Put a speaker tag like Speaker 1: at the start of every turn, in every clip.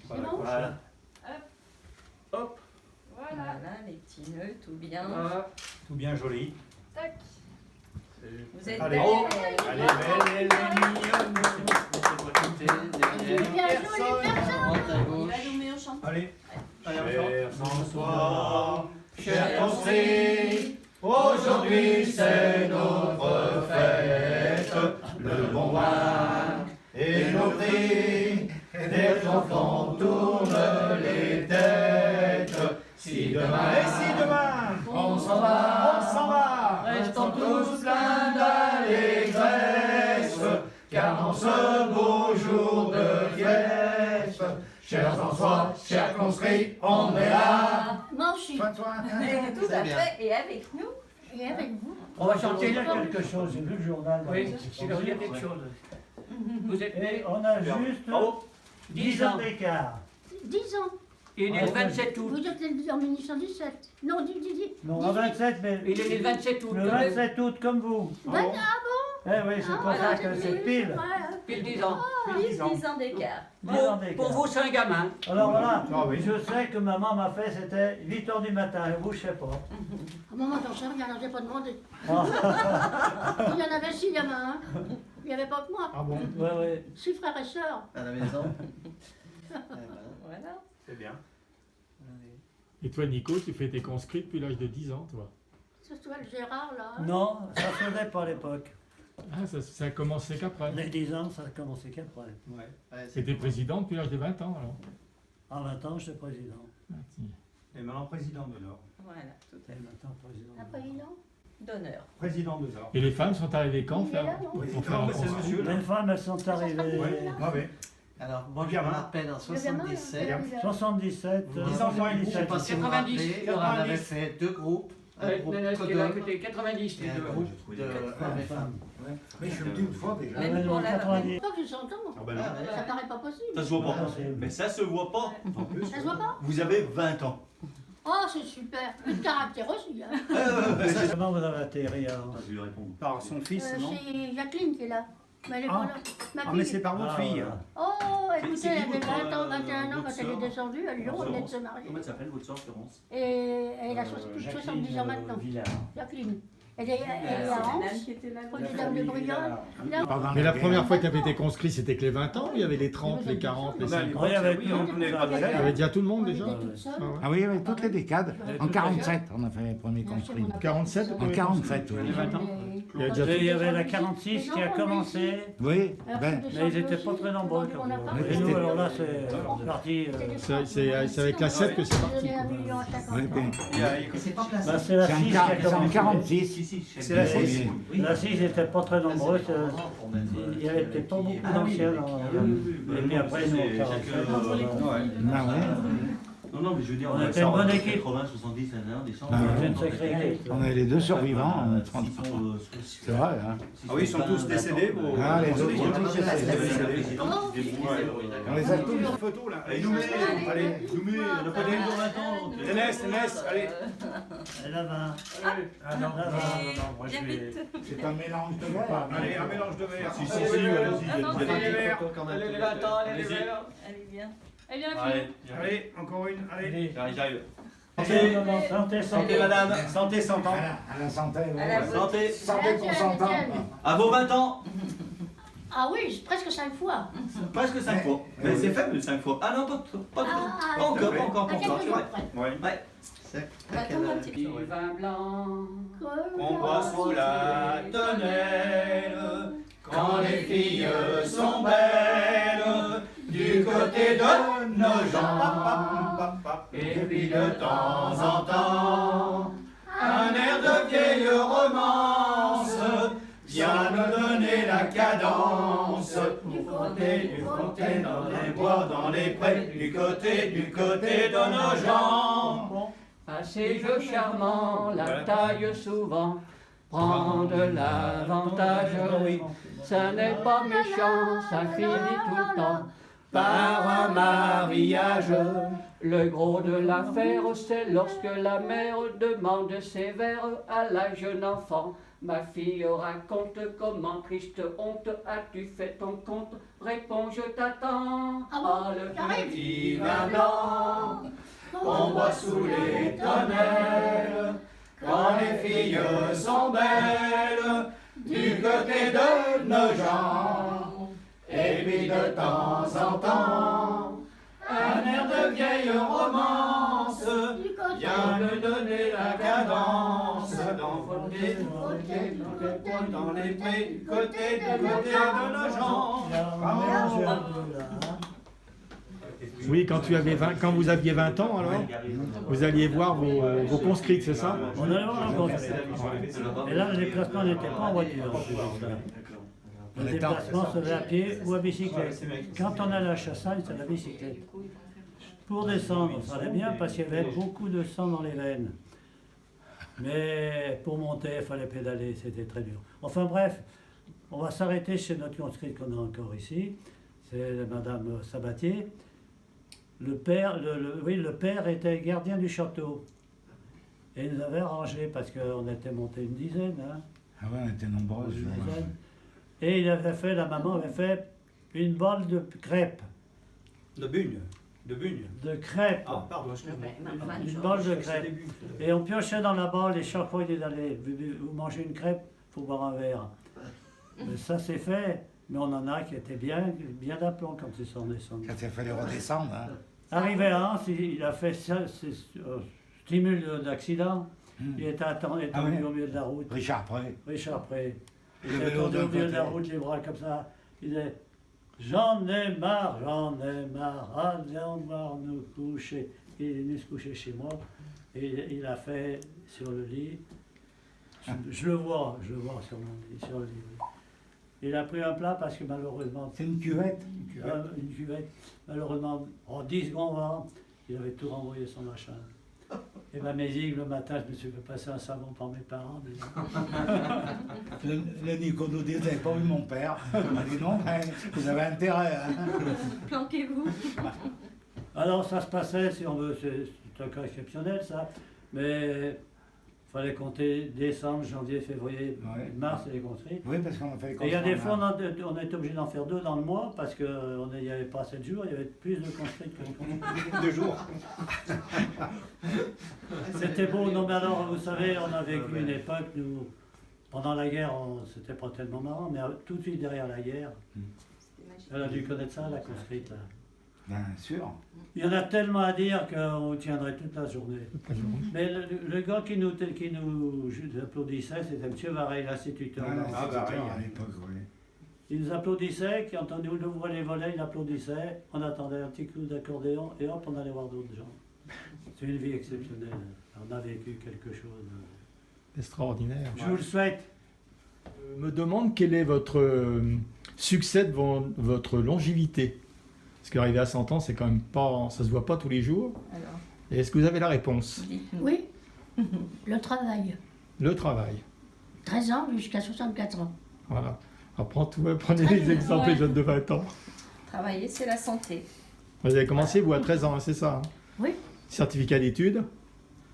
Speaker 1: C'est bon?
Speaker 2: Voilà.
Speaker 3: Hop.
Speaker 1: Voilà.
Speaker 4: Voilà, les petits nœuds, tout bien.
Speaker 3: Voilà.
Speaker 2: Tout bien joli.
Speaker 1: Tac.
Speaker 4: Vous êtes
Speaker 2: Allez.
Speaker 4: belles.
Speaker 2: Allez, belle, elle est mignonne.
Speaker 1: Bien joué, les personnes.
Speaker 4: On va nous mettre au champ.
Speaker 2: Allez.
Speaker 3: Allez, on chante.
Speaker 2: Cher François, cher Construit, aujourd'hui c'est notre fête, le bon vin et nos cris, des enfants tournent les têtes. Si demain, et si demain, on s'en va, restons tous pleins d'allégresse, car en ce beau jour de fête, chers François, chers conscrits, on est là.
Speaker 1: Moi aussi.
Speaker 2: Soin de toi.
Speaker 4: Tout à fait. Et avec nous.
Speaker 1: Et avec vous.
Speaker 3: On va chanter.
Speaker 5: Il y a quelque chose, j'ai vu le journal.
Speaker 3: Oui, il y a quelque chose. Vous êtes
Speaker 5: Et
Speaker 3: nés
Speaker 5: on a juste
Speaker 3: Bravo.
Speaker 5: 10 ans d'écart.
Speaker 1: 10 ans.
Speaker 3: Il est né le 27 août.
Speaker 1: Vous êtes né en 1917. Non, dis.
Speaker 5: Non, en 27, mais
Speaker 3: Il est né le 27 août.
Speaker 5: le 27 août comme vous.
Speaker 1: Ah bon?
Speaker 5: Eh oui, c'est pour ça que c'est pile.
Speaker 3: Pile 10 ans.
Speaker 4: Plus 10 ans d'écart.
Speaker 5: 10 ans d'écart.
Speaker 3: Pour vous, c'est un gamin.
Speaker 5: Alors voilà,
Speaker 2: Ah oui.
Speaker 5: je sais que maman m'a fait, c'était 8 h du matin, et vous, je sais pas.
Speaker 1: Ah, maman, j'en sais rien, j'ai pas demandé.
Speaker 5: Ah,
Speaker 1: Il y en avait 6 gamins, hein. Il n'y avait pas que moi.
Speaker 2: Ah bon,
Speaker 5: ouais, ouais.
Speaker 1: 6 frères et sœurs.
Speaker 6: À la maison.
Speaker 4: Voilà.
Speaker 2: c'est bien.
Speaker 7: Et toi, Nico, tu fais tes conscrits depuis l'âge de 10 ans, toi?
Speaker 1: C'est toi le Gérard, là. hein.
Speaker 5: Non, ça se faisait pas à l'époque.
Speaker 7: Ah, ça a commencé qu'après.
Speaker 5: Les 10 ans, ça a commencé qu'après.
Speaker 2: Ouais.
Speaker 6: Ouais,
Speaker 7: Et t'es président depuis l'âge de 20 ans, alors?
Speaker 5: En 20 ans, j'étais président.
Speaker 7: Ah, tiens.
Speaker 2: Et maintenant président de l'or.
Speaker 4: Voilà, tout à
Speaker 5: Et
Speaker 4: fait.
Speaker 5: maintenant, président.
Speaker 1: Un président.
Speaker 4: D'honneur.
Speaker 2: Président de l'or.
Speaker 7: Et les femmes sont arrivées quand
Speaker 1: Il est là, non
Speaker 7: pour faire un
Speaker 2: c'est
Speaker 7: conscrit?
Speaker 2: monsieur là.
Speaker 5: Les femmes, elles sont arrivées
Speaker 2: Ouais. Ah oui.
Speaker 6: Alors, moi,
Speaker 2: Le
Speaker 6: je me
Speaker 2: gamin.
Speaker 6: rappelle en
Speaker 1: Le gamin,
Speaker 6: 77.
Speaker 1: là,
Speaker 5: 77.
Speaker 2: 10 ans moins,
Speaker 6: Je sais pas si vous vous
Speaker 3: 90,
Speaker 6: rappelez, on avait fait deux groupes. Un
Speaker 3: Ouais,
Speaker 6: groupe
Speaker 3: non, non,
Speaker 6: que
Speaker 3: qui est là,
Speaker 6: d'hommes
Speaker 3: côté 90, les
Speaker 6: et un
Speaker 3: deux.
Speaker 6: groupe d'hommes et femmes.
Speaker 2: Mais je le dis une fois déjà.
Speaker 4: Même
Speaker 5: Ouais,
Speaker 4: pour
Speaker 5: non,
Speaker 4: la-
Speaker 5: 90.
Speaker 1: Pas que je s'entends.
Speaker 2: Ah ben non.
Speaker 6: Ah, ouais.
Speaker 1: Ça paraît pas possible.
Speaker 8: Ça se voit pas.
Speaker 5: Impossible.
Speaker 8: Mais ça se voit pas.
Speaker 2: En plus.
Speaker 1: Ça se voit pas?
Speaker 8: Vous avez 20 ans.
Speaker 1: Oh, c'est super. Plus de caractère aussi. Hein.
Speaker 5: Comment vous avez atterri alors?
Speaker 8: Je lui réponds.
Speaker 2: Par son fils, non?
Speaker 1: C'est Jacqueline qui est là. Mais elle est
Speaker 2: Ah.
Speaker 1: pas là. Ma
Speaker 2: Ah mais
Speaker 1: fille.
Speaker 2: c'est par votre
Speaker 5: Ah,
Speaker 2: fille.
Speaker 5: voilà.
Speaker 1: Oh, écoutez,
Speaker 8: C'est
Speaker 1: elle
Speaker 8: qui
Speaker 1: avait
Speaker 8: votre,
Speaker 1: 20 ans, 21 ans quand
Speaker 8: votre
Speaker 1: elle est
Speaker 8: sœur?
Speaker 1: descendue. Elle Lyon, elle venait de se marier.
Speaker 8: Comment elle s'appelle votre soeur, Florence?
Speaker 1: Et elle a plus de 70 ans maintenant. Jacqueline. Elle est à Anse,
Speaker 4: Madame qui était là.
Speaker 1: rue des Dames de Bruyant. Là,
Speaker 7: Mais la première fois que tu avais été conscrit, c'était que les 20 ans, ou il y avait les 30, les 40, les
Speaker 2: Ah ben,
Speaker 7: 50?
Speaker 5: Oui, avec
Speaker 2: oui,
Speaker 5: nous,
Speaker 2: on n'est pas
Speaker 5: vous avez-
Speaker 7: Il y avait déjà tout le
Speaker 1: on
Speaker 7: monde
Speaker 1: était
Speaker 7: déjà?
Speaker 1: toutes seules.
Speaker 7: Ah ouais.
Speaker 9: Ah oui, il y avait toutes les décades.
Speaker 5: Avec
Speaker 9: En
Speaker 5: toutes
Speaker 9: 47, on a fait les premiers conscrits.
Speaker 7: 47
Speaker 9: En 47, oui.
Speaker 2: Les 20 ans.
Speaker 7: Il y a déjà
Speaker 5: Et il y
Speaker 7: tout.
Speaker 5: avait la 46 qui a commencé,
Speaker 9: Oui,
Speaker 1: Alors,
Speaker 9: ben,
Speaker 1: toutes
Speaker 5: mais ils
Speaker 1: seules
Speaker 5: n'étaient
Speaker 1: aussi,
Speaker 5: pas très nombreux.
Speaker 1: on a pas-
Speaker 9: Oui,
Speaker 5: Et nous,
Speaker 9: c'était-
Speaker 5: alors là, c'est parti.
Speaker 7: C'est avec la 7 que c'est parti.
Speaker 1: Donnez 1 million à chaque
Speaker 9: oui,
Speaker 1: enfant.
Speaker 9: ben,
Speaker 6: C'est pas placé.
Speaker 5: Bah, c'est la
Speaker 9: c'est
Speaker 5: 6 qui a
Speaker 9: en
Speaker 5: commencé.
Speaker 9: 46.
Speaker 8: Si, si.
Speaker 2: C'est la
Speaker 9: Oui.
Speaker 2: 6.
Speaker 5: La 6 n'était pas très nombreux. Il n'y avait pas beaucoup d'anciens. Et puis après, nous, en 47.
Speaker 9: Ah ouais.
Speaker 8: Non, non, mais je veux dire,
Speaker 5: On
Speaker 8: on a
Speaker 5: était une bonne
Speaker 8: ça,
Speaker 5: équipe.
Speaker 8: 80, 70, des gens.
Speaker 9: Ah,
Speaker 5: C'est une sacrée équipe.
Speaker 9: On avait les deux survivants. C'est vrai, hein.
Speaker 2: Ah oui, ils sont tous décédés, vos-
Speaker 9: Ah, les autres, ils sont tous
Speaker 2: Ah,
Speaker 9: décédés. On les a tous.
Speaker 2: Une photo là.
Speaker 8: Allez, Noumé,
Speaker 2: Allez.
Speaker 8: Noumé, on n'a pas gagné pour 20 ans. donc,
Speaker 2: Ernest, allez.
Speaker 5: Et là-bas.
Speaker 2: Ah non,
Speaker 4: moi je vais.
Speaker 9: C'est un mélange de verre.
Speaker 2: Allez, un mélange de verre.
Speaker 8: Si, si, si,
Speaker 2: Allez,
Speaker 8: allez-y,
Speaker 2: allez,
Speaker 8: allez-y.
Speaker 2: les verres.
Speaker 3: Allez, les 20 ans, allez, les
Speaker 8: Allez-y.
Speaker 3: verts.
Speaker 4: Allez, bien.
Speaker 1: Eh bien,
Speaker 8: Allez,
Speaker 2: Allez, encore une. Allez.
Speaker 8: j'arrive.
Speaker 5: Santé,
Speaker 8: Santé,
Speaker 5: santé.
Speaker 8: madame.
Speaker 2: Santé, 100 ans.
Speaker 9: À la santé, oui.
Speaker 4: À la vôtre.
Speaker 8: Santé.
Speaker 9: Santé pour 100 ans.
Speaker 8: À vos 20 ans.
Speaker 1: Ah oui, presque 5 fois.
Speaker 8: Presque 5 fois. Mais c'est faible, 5 fois. Ah non, pas trop. Pas trop.
Speaker 1: Ah,
Speaker 8: Pas encore, pas encore,
Speaker 1: à
Speaker 8: pas encore.
Speaker 1: quelques
Speaker 8: C'est
Speaker 1: jours
Speaker 8: vrai.
Speaker 1: près.
Speaker 2: Ouais.
Speaker 8: Ouais.
Speaker 6: C'est
Speaker 4: On va attendre un petit
Speaker 3: Du
Speaker 4: peu.
Speaker 3: vin blanc.
Speaker 2: On boit sous la tonnelle quand les filles sont belles du côté de nos gens. Et puis de temps en temps, un air de vieille romance vient nous donner la cadence. Du frotter dans les bois, dans les prés, du côté de nos gens.
Speaker 3: Assez jeu charmant, la taille souvent prend de l'avantage. Ça n'est pas méchant, ça finit tout le temps
Speaker 2: Par un mariage,
Speaker 3: Le gros de l'affaire, c'est lorsque la mère demande sévère à la jeune enfant. Ma fille raconte comment triste honte as-tu fait ton compte? Réponds, je t'attends.
Speaker 1: Ah bon,
Speaker 3: le
Speaker 1: j'arrive.
Speaker 2: Petit vin blanc, on boit sous les tonnelles, quand les filles sont belles, du côté de nos gens. Et puis de temps en temps, un air de vieille romance vient me donner la cadence. Dans les prés, côté de nos gens.
Speaker 7: Oui, quand vous aviez 20 ans, alors, vous alliez voir vos conscrits, c'est ça?
Speaker 5: On allait voir un conscrit. Et là, le déplacement n'était pas en voiture. Le déplacement se faisait à pied ou à bicyclette. Quand on allait à Chassagne, c'était la bicyclette. Pour descendre, ça allait bien parce qu'il y avait beaucoup de sang dans les veines. Mais pour monter, il fallait pédaler, c'était très dur. Enfin bref, on va s'arrêter chez notre conscrite qu'on a encore ici. C'est Madame Sabatier. Le père était gardien du château. Et il nous avait arrangé parce qu'on était monté une dizaine. Hein,
Speaker 9: Ah ouais, on était nombreux.
Speaker 5: une dizaine. Et il avait fait, la maman avait fait une balle de crêpes.
Speaker 2: De bugne. De bugne.
Speaker 5: De crêpes.
Speaker 2: Ah, pardon,
Speaker 5: Une balle de crêpes. Et on piochait dans la balle et chaque fois il disait allez, vous mangez une crêpe, il faut boire un verre. Mais ça c'est fait, mais on en a qui étaient bien d'aplomb quand ils sont descendus.
Speaker 9: Quand il fallait redescendre, hein.
Speaker 5: Arrivé à Anse, il a fait ça, stimule d'accident. Il était attendu
Speaker 9: Ah oui.
Speaker 5: au milieu de la route.
Speaker 9: Richard Pré.
Speaker 5: Richard Pré. Il
Speaker 9: Le
Speaker 5: était
Speaker 9: vélo
Speaker 5: attendu
Speaker 9: d'un
Speaker 5: au milieu de la
Speaker 9: côté.
Speaker 5: route, les bras comme ça. Il disait j'en ai marre, allons voir nous coucher. Il est venu se coucher chez moi. Et il a fait sur le lit. Je le vois sur le lit. Il a pris un plat parce que malheureusement.
Speaker 9: C'est une cuvette.
Speaker 5: Une cuvette. Malheureusement, en 10 secondes avant, il avait tout renvoyé son machin. Et ma musique, le matin, je me suis fait passer un savon par mes parents.
Speaker 9: Le Nico nous disait, j'avais pas vu mon père. Il m'a dit non, mais vous avez intérêt. Hein.
Speaker 4: Planquez-vous.
Speaker 5: Alors ça se passait, si on veut, c'est un cas exceptionnel ça, mais il fallait compter décembre, janvier, février,
Speaker 9: Ouais.
Speaker 5: mars et les conscrits.
Speaker 9: Oui, parce qu'on a fait les
Speaker 5: Et il y a des fois,
Speaker 9: conscrits,
Speaker 5: on a été obligé d'en faire 2 dans le mois parce qu'il n'y avait pas 7 jours, il y avait plus de conscrits que de conscrits.
Speaker 2: 2 jours.
Speaker 5: C'était beau, non mais alors, vous savez, on a vécu une époque, nous, pendant la guerre, c'était pas tellement marrant, mais tout de suite derrière la guerre, elle a dû connaître ça, la conscrite. Là.
Speaker 9: Bien sûr.
Speaker 5: Il y en a tellement à dire qu'on tiendrait toute la journée. Mais le gars qui nous applaudissait, c'était M. Varey, l'instituteur.
Speaker 9: Ouais,
Speaker 2: Ah, bah, oui.
Speaker 9: à l'époque, oui.
Speaker 5: Il nous applaudissait, quand on ouvrait les volets, il applaudissait, on attendait un petit coup d'accordéon et hop, on allait voir d'autres gens. C'est une vie exceptionnelle. On a vécu quelque chose.
Speaker 7: Extraordinaire.
Speaker 5: Je vous le souhaite.
Speaker 7: Me demande quel est votre succès devant votre longévité. Parce qu'arriver à 100 ans, c'est quand même pas, ça se voit pas tous les jours.
Speaker 4: Alors,
Speaker 7: Et est-ce que vous avez la réponse?
Speaker 4: dites-nous.
Speaker 1: Oui, le travail.
Speaker 7: Le travail.
Speaker 1: 13 ans jusqu'à 64 ans.
Speaker 7: Voilà. Alors, prenez
Speaker 1: Très
Speaker 7: les
Speaker 1: bien,
Speaker 7: exemples
Speaker 1: ouais.
Speaker 7: des jeunes de 20 ans.
Speaker 4: Travailler, c'est la santé.
Speaker 7: Vous avez commencé, vous, à 13 ans, hein, c'est ça? Hein?
Speaker 1: Oui,
Speaker 7: Certificat d'études,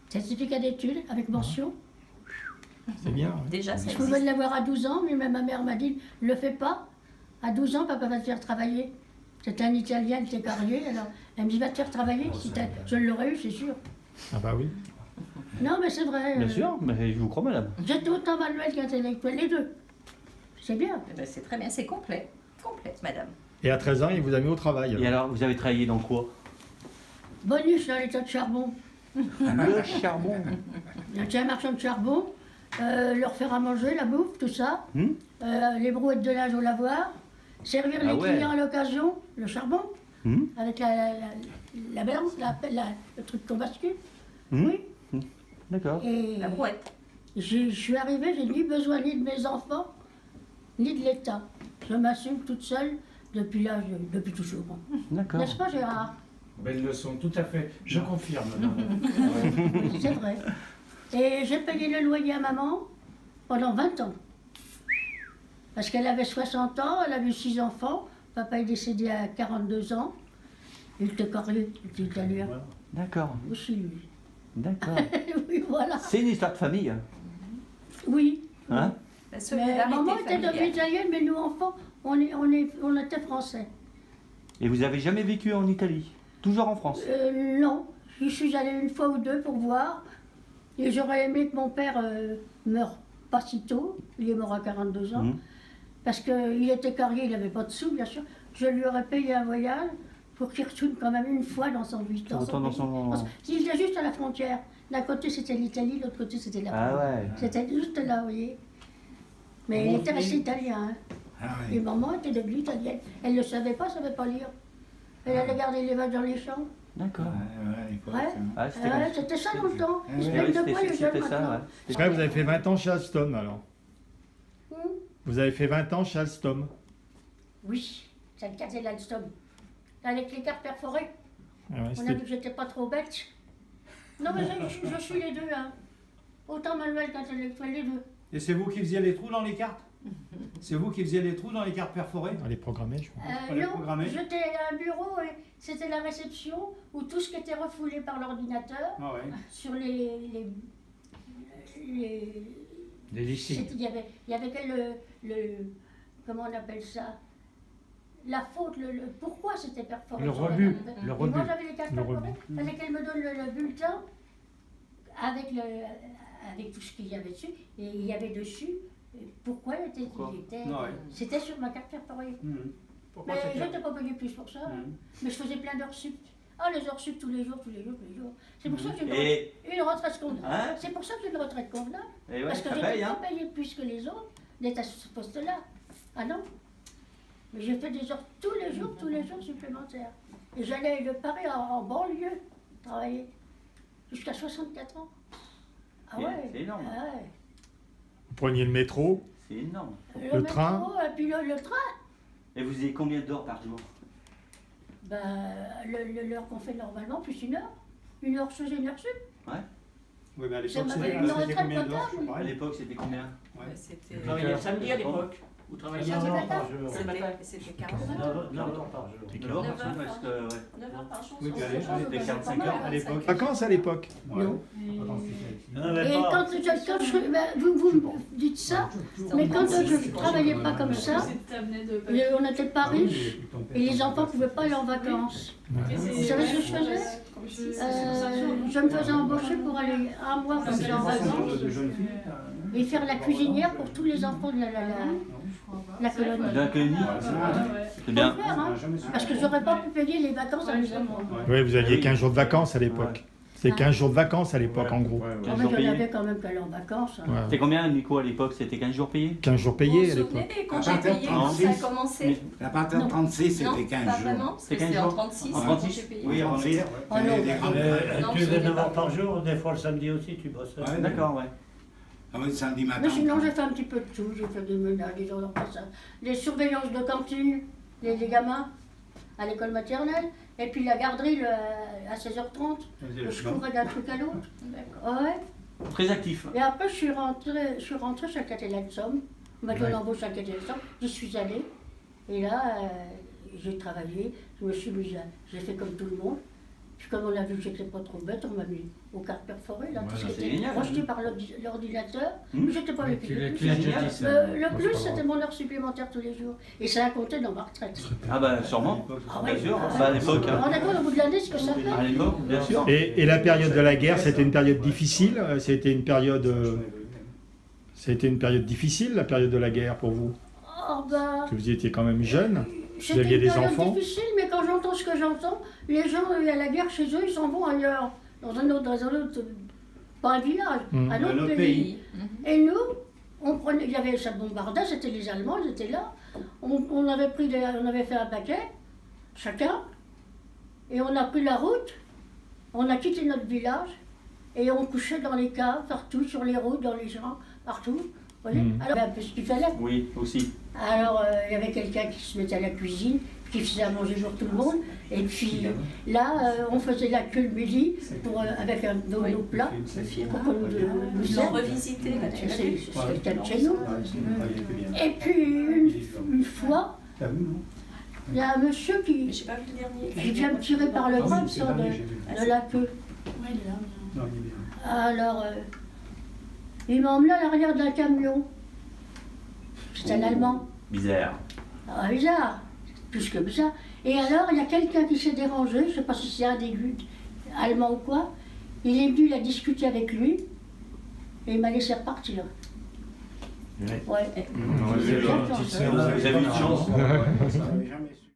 Speaker 1: certificat d'études avec mention.
Speaker 7: c'est bien. Ouais.
Speaker 4: Déjà, ça
Speaker 1: Je pouvais
Speaker 4: existe.
Speaker 1: l'avoir à 12 ans, mais ma mère m'a dit ne le fais pas. À 12 ans, papa va te faire travailler. C'était un Italien, il était carrier, alors elle me dit va te faire travailler. Je l'aurais eu, c'est sûr.
Speaker 7: Ah bah oui.
Speaker 1: Non, mais c'est vrai.
Speaker 3: Bien sûr, mais je vous crois, madame.
Speaker 1: J'étais autant manuel qu'intellectuel, les deux. C'est bien.
Speaker 4: Eh ben, c'est très bien, c'est complet. Complet, madame.
Speaker 7: Et à 13 ans, il vous a mis au travail.
Speaker 3: Et alors, vous avez travaillé dans quoi?
Speaker 1: Bonus dans l'état de charbon.
Speaker 3: Le charbon.
Speaker 1: J'ai un marchand de charbon, leur faire à manger, la bouffe, tout ça. Les brouettes de linge au lavoir. Servir
Speaker 3: Ah
Speaker 1: les
Speaker 3: ouais.
Speaker 1: clients à l'occasion, le charbon, avec la berme, le truc qu'on bascule. Oui.
Speaker 3: D'accord.
Speaker 1: Et
Speaker 4: La brouette.
Speaker 1: je suis arrivée, j'ai ni besoin ni de mes enfants, ni de l'État. Je m'assume toute seule depuis toujours.
Speaker 3: D'accord.
Speaker 1: N'est-ce pas, Gérard?
Speaker 5: Belle leçon, tout à fait. Je confirme.
Speaker 1: C'est vrai. Et j'ai payé le loyer à maman pendant 20 ans. Parce qu'elle avait 60 ans, elle avait 6 enfants. Papa est décédé à 42 ans. Il était carré, il était italien.
Speaker 5: Voilà.
Speaker 8: D'accord,
Speaker 1: Aussi, lui.
Speaker 8: d'accord.
Speaker 1: Oui, voilà.
Speaker 8: C'est une histoire de famille.
Speaker 1: Oui.
Speaker 8: Hein?
Speaker 4: La
Speaker 1: Mais
Speaker 4: solidarité
Speaker 1: maman était
Speaker 4: familiale.
Speaker 1: devenue italienne, mais nous, enfants, on était français.
Speaker 8: Et vous avez jamais vécu en Italie? Toujours en France?
Speaker 1: Non, je suis allée une fois ou deux pour voir. Et j'aurais aimé que mon père meure pas si tôt. Il est mort à 42 ans.
Speaker 8: Mhm.
Speaker 1: Parce qu'il était carrier, il n'avait pas de sous, bien sûr. Je lui aurais payé un voyage pour qu'il retourne quand même une fois dans son vie.
Speaker 8: Retourne dans son...
Speaker 1: Il était juste à la frontière. D'un côté, c'était l'Italie, de l'autre côté, c'était la France.
Speaker 8: Ah ouais.
Speaker 1: C'était juste là, vous voyez. Mais il était resté italien. Hein.
Speaker 9: Ah
Speaker 1: Et
Speaker 9: oui.
Speaker 1: maman était devenue italienne. Elle ne le savait pas, elle ne savait pas lire. Elle allait garder les vaches dans les champs.
Speaker 8: D'accord.
Speaker 1: Ouais.
Speaker 8: Ah, c'était
Speaker 1: Ouais, c'était ça dans le temps. Ils se
Speaker 9: Ouais,
Speaker 1: plaignent de quoi, les jeunes,
Speaker 8: c'était ça,
Speaker 1: maintenant?
Speaker 8: ouais.
Speaker 7: Après, vous avez fait 20 ans chez Alstom alors.
Speaker 1: Hmm.
Speaker 7: Vous avez fait 20 ans chez Alstom.
Speaker 1: Oui, ça le casait l'Alstom. Avec les cartes perforées.
Speaker 7: Ah ouais,
Speaker 1: On a
Speaker 7: c'était-
Speaker 1: vu que j'étais pas trop bête. Non, mais je suis les deux, hein. Autant manuel qu'intellectuel, les deux.
Speaker 2: Et c'est vous qui faisiez les trous dans les cartes? C'est vous qui faisiez les trous dans les cartes perforées?
Speaker 7: On les programmait, je crois.
Speaker 2: Fallait
Speaker 1: Non,
Speaker 2: programmer.
Speaker 1: j'étais à un bureau et c'était la réception où tout ce qui était refoulé par l'ordinateur
Speaker 2: Ah ouais.
Speaker 1: sur les
Speaker 5: Des listings.
Speaker 1: il y avait que le comment on appelle ça, la faute, pourquoi c'était perforé.
Speaker 5: Le
Speaker 1: sur la
Speaker 5: rebut,
Speaker 1: carte.
Speaker 5: le
Speaker 1: Et
Speaker 5: rebut.
Speaker 1: moi j'avais les cartes
Speaker 7: Le
Speaker 1: perforées,
Speaker 7: rebut.
Speaker 1: il fallait qu'elle me donne le bulletin avec tout ce qu'il y avait dessus, et il y avait dessus pourquoi il était
Speaker 2: Ah ouais.
Speaker 1: c'était sur ma carte perforée.
Speaker 2: Mhm. Pourquoi
Speaker 1: Mais
Speaker 2: c'est
Speaker 1: je n'étais pas payé plus pour ça,
Speaker 2: Mhm.
Speaker 1: mais je faisais plein d'heures sup. Ah, les heures sup tous les jours. C'est pour ça que j'ai
Speaker 8: Et...
Speaker 1: une retraite convenable.
Speaker 8: Hein?
Speaker 1: C'est pour ça que j'ai une retraite convenable.
Speaker 8: Et ouais,
Speaker 1: Parce que
Speaker 8: ça
Speaker 1: je
Speaker 8: paye,
Speaker 1: n'étais
Speaker 8: hein?
Speaker 1: pas payé plus que les autres d'être à ce poste-là. Ah non. Mais j'ai fait des heures tous les jours supplémentaires. Et j'allais de Paris en banlieue travailler jusqu'à 64 ans. Ah
Speaker 8: C'est-
Speaker 1: ouais.
Speaker 8: c'est énorme.
Speaker 1: Ah ouais.
Speaker 7: Vous preniez le métro.
Speaker 8: C'est énorme.
Speaker 1: Le
Speaker 7: Le train.
Speaker 1: métro, et puis le train.
Speaker 8: Et vous avez combien d'heures par jour?
Speaker 1: Ben, l'heure qu'on fait normalement, plus une heure. Une heure chose et une heure sup.
Speaker 2: Oui, mais à
Speaker 1: Ça
Speaker 2: l'époque,
Speaker 1: m'avait
Speaker 2: c'était
Speaker 1: une
Speaker 2: c'était
Speaker 1: retraite
Speaker 2: combien d'heures?
Speaker 1: potable.
Speaker 2: je sais pas.
Speaker 8: À l'époque, c'était combien?
Speaker 2: Ouais.
Speaker 4: C'était
Speaker 3: Vous travaillez le samedi à l'époque. Vous travaillez
Speaker 1: Ah,
Speaker 3: le
Speaker 1: c'est
Speaker 3: samedi.
Speaker 1: pas
Speaker 5: par jour.
Speaker 4: c'était 40 heures.
Speaker 5: 9 heures par jour.
Speaker 8: 9 heures par jour, parce que, ouais.
Speaker 4: 9 heures par jour.
Speaker 2: Oui, puis à
Speaker 1: C'est
Speaker 2: l'époque,
Speaker 1: pas
Speaker 2: c'était
Speaker 1: mal,
Speaker 2: 45 heures à l'époque.
Speaker 7: Vacances à l'époque.
Speaker 2: Ouais.
Speaker 1: Non.
Speaker 5: Il n'y en avait
Speaker 1: Et
Speaker 5: pas.
Speaker 1: quand ben, vous me dites ça, mais quand je ne travaillais pas comme ça, on n'était pas riches et les enfants ne pouvaient pas aller en vacances. Vous savez ce que je faisais Je me faisais embaucher pour aller un mois comme ça en vacances
Speaker 2: De jeunes filles.
Speaker 1: et faire la cuisinière pour tous les enfants de la colonie.
Speaker 8: D'un colonie? C'est
Speaker 1: Faut
Speaker 8: bien.
Speaker 1: le faire, hein, parce que j'aurais pas pu payer les vacances à mes enfants.
Speaker 7: Oui, vous aviez 15 jours de vacances à l'époque. C'est 15 jours de vacances à l'époque, en gros.
Speaker 1: Ah,
Speaker 8: 15
Speaker 1: mais
Speaker 8: jours
Speaker 1: j'en
Speaker 8: payés.
Speaker 1: avais quand même qu'à aller en vacances. hein.
Speaker 7: Ouais.
Speaker 8: C'était combien, Nico, à l'époque? C'était 15 jours payés?
Speaker 7: 15 jours
Speaker 4: Vous
Speaker 7: payés
Speaker 4: vous
Speaker 7: à
Speaker 4: souvenez
Speaker 7: l'époque.
Speaker 4: des congés payés
Speaker 2: Non.
Speaker 4: quand ça a commencé?
Speaker 9: À partir de
Speaker 1: Non.
Speaker 9: 36,
Speaker 4: Non,
Speaker 9: c'était 15
Speaker 4: pas
Speaker 9: jours.
Speaker 4: vraiment, parce que
Speaker 8: C'est 15
Speaker 4: c'était en
Speaker 8: jours.
Speaker 4: 36.
Speaker 8: En
Speaker 4: les
Speaker 8: 36?
Speaker 4: congés payés.
Speaker 2: Oui, avant les guerres, ouais.
Speaker 1: Oh non.
Speaker 9: Des grandes fêtes.
Speaker 4: Non,
Speaker 5: Tu
Speaker 4: je
Speaker 5: faisais
Speaker 4: l'ai
Speaker 5: 9
Speaker 4: pas.
Speaker 5: heures par jour, des fois le samedi aussi, tu bossais.
Speaker 9: Ouais.
Speaker 8: D'accord, ouais.
Speaker 9: Ah oui, samedi matin.
Speaker 1: Mais sinon, j'ai fait un petit peu de tout. J'ai fait des ménages, des ordres comme ça. Les surveillances de cantine, les gamins à l'école maternelle. Et puis la garderie à 16h30.
Speaker 2: Vous faisiez le
Speaker 1: Je
Speaker 2: chemin.
Speaker 1: courais d'un truc à l'autre.
Speaker 4: D'accord.
Speaker 1: Ouais.
Speaker 8: Très actif.
Speaker 1: Et après, je suis rentrée chez Catéla de Somme. On m'a donné l'embauche à Catéla de Somme. J'y suis allée. Et là, j'ai travaillé. Je me suis mise j'ai fait comme tout le monde. Puis comme on a vu que j'étais pas trop bête, on m'a mis aux cartes perforées, là, tout ce qui
Speaker 8: c'est
Speaker 1: était
Speaker 8: génial.
Speaker 1: projeté par l'ordinateur.
Speaker 8: Mmh.
Speaker 1: Mais j'étais pas le
Speaker 5: Tu
Speaker 1: plus.
Speaker 5: l'as déjà dit ça.
Speaker 1: Le plus, c'était mon heure supplémentaire tous les jours. Et ça a compté dans ma retraite.
Speaker 8: Ah bah sûrement.
Speaker 1: Ah
Speaker 8: Bien
Speaker 1: ouais.
Speaker 8: sûr. Bah à l'époque.
Speaker 1: On a compte au bout de l'année ce que ça
Speaker 8: À
Speaker 1: fait.
Speaker 8: l'époque, bien sûr.
Speaker 7: Et la période de la guerre, c'était une période difficile. C'était une période difficile, la période de la guerre pour vous.
Speaker 1: Oh, bah,
Speaker 7: Que vous étiez quand même jeune.
Speaker 1: c'était
Speaker 7: aviez
Speaker 1: une
Speaker 7: des
Speaker 1: période
Speaker 7: enfants
Speaker 1: difficile, mais quand j'entends ce que j'entends, les gens, il y a la guerre chez eux, ils s'en vont ailleurs, dans un autre pas un village,
Speaker 7: Mmh.
Speaker 1: un autre
Speaker 2: autre
Speaker 1: pays.
Speaker 4: Mhm.
Speaker 1: Et nous, on prenait, il y avait ça bombardait, c'était les Allemands, ils étaient là. On avait fait un paquet, chacun, et on a pris la route, on a quitté notre village, et on couchait dans les caves, partout, sur les routes, dans les champs, partout. Vous voyez
Speaker 7: Mmh.
Speaker 1: Alors, un peu ce qu'il fallait.
Speaker 8: Oui, aussi.
Speaker 1: Alors, il y avait quelqu'un qui se mettait à la cuisine, qui faisait à manger pour tout le monde. Et puis là, on faisait la queue le midi avec nos plats pour qu'on nous
Speaker 4: Ils
Speaker 1: serve.
Speaker 4: l'ont revisité, là, tu l'as
Speaker 1: C'est
Speaker 4: vu?
Speaker 1: quelqu'un de chez nous. Et puis, une fois, Il y a un monsieur
Speaker 4: Mais
Speaker 1: qui
Speaker 4: j'ai pas vu le dernier.
Speaker 1: vient me tirer par le bras, il
Speaker 9: c'est
Speaker 1: sort
Speaker 9: le dernier, j'ai vu.
Speaker 1: de la queue.
Speaker 4: Ouais, il est là.
Speaker 9: Non, il est bien.
Speaker 1: Alors, il m'a emmené à l'arrière d'un camion. C'était un Allemand.
Speaker 8: Bizarre.
Speaker 1: Ah, bizarre, plus que bizarre. Et alors, il y a quelqu'un qui s'est dérangé, je ne sais pas si c'est un des guides allemands ou quoi. Il est venu, il a discuté avec lui, et il m'a laissé repartir.
Speaker 8: Ouais.
Speaker 1: Ouais.
Speaker 7: Vous avez eu une petite séance.
Speaker 8: Vous avez eu de chance.
Speaker 9: Ça, j'avais jamais su.